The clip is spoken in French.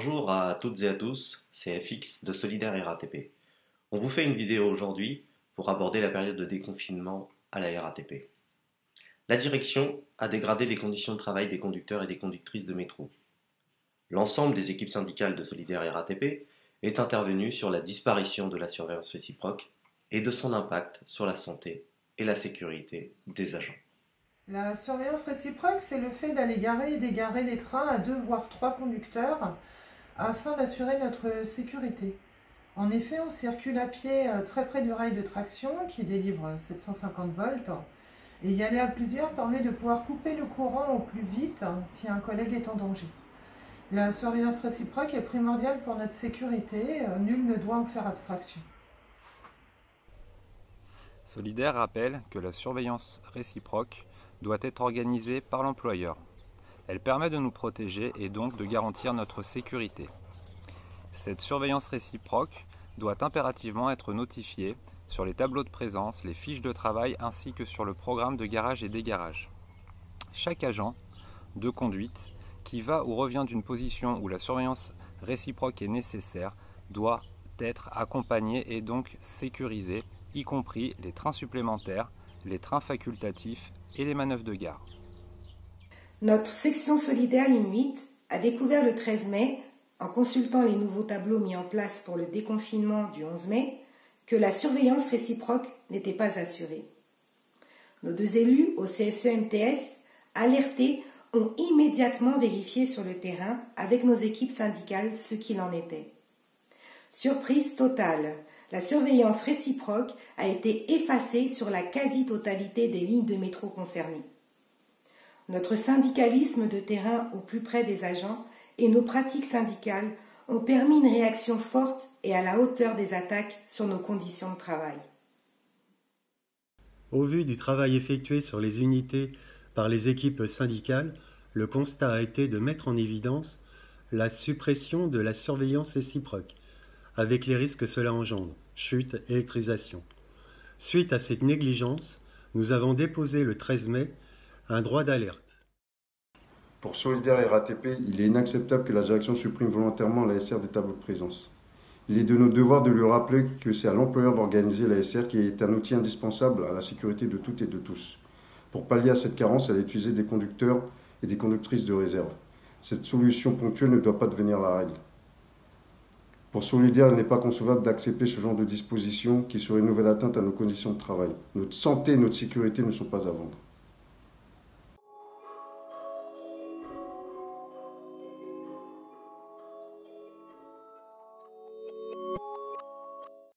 Bonjour à toutes et à tous, c'est FX de Solidaire RATP. On vous fait une vidéo aujourd'hui pour aborder la période de déconfinement à la RATP. La direction a dégradé les conditions de travail des conducteurs et des conductrices de métro. L'ensemble des équipes syndicales de Solidaire RATP est intervenu sur la disparition de la surveillance réciproque et de son impact sur la santé et la sécurité des agents. La surveillance réciproque, c'est le fait d'aller garer et dégarer les trains à 2 voire 3 conducteurs afin d'assurer notre sécurité. En effet, on circule à pied très près du rail de traction qui délivre 750 volts et y aller à plusieurs permet de pouvoir couper le courant au plus vite si un collègue est en danger. La surveillance réciproque est primordiale pour notre sécurité, nul ne doit en faire abstraction. Solidaire rappelle que la surveillance réciproque doit être organisée par l'employeur. Elle permet de nous protéger et donc de garantir notre sécurité. Cette surveillance réciproque doit impérativement être notifiée sur les tableaux de présence, les fiches de travail ainsi que sur le programme de garage et dégarage. Chaque agent de conduite qui va ou revient d'une position où la surveillance réciproque est nécessaire doit être accompagné et donc sécurisé, y compris les trains supplémentaires, les trains facultatifs et les manœuvres de gare. Notre section solidaire Minuit a découvert le 13 mai, en consultant les nouveaux tableaux mis en place pour le déconfinement du 11 mai, que la surveillance réciproque n'était pas assurée. Nos deux élus au CSE-MTS, alertés, ont immédiatement vérifié sur le terrain avec nos équipes syndicales ce qu'il en était. Surprise totale, la surveillance réciproque a été effacée sur la quasi-totalité des lignes de métro concernées. Notre syndicalisme de terrain au plus près des agents et nos pratiques syndicales ont permis une réaction forte et à la hauteur des attaques sur nos conditions de travail. Au vu du travail effectué sur les unités par les équipes syndicales, le constat a été de mettre en évidence la suppression de la surveillance réciproque, avec les risques que cela engendre, chute, électrisation. Suite à cette négligence, nous avons déposé le 13 mai un droit d'alerte. Pour Solidaire RATP, il est inacceptable que la direction supprime volontairement la SR des tableaux de présence. Il est de nos devoirs de lui rappeler que c'est à l'employeur d'organiser la SR qui est un outil indispensable à la sécurité de toutes et de tous. Pour pallier à cette carence, elle a utilisé des conducteurs et des conductrices de réserve. Cette solution ponctuelle ne doit pas devenir la règle. Pour Solidaire, il n'est pas concevable d'accepter ce genre de disposition qui serait une nouvelle atteinte à nos conditions de travail. Notre santé et notre sécurité ne sont pas à vendre.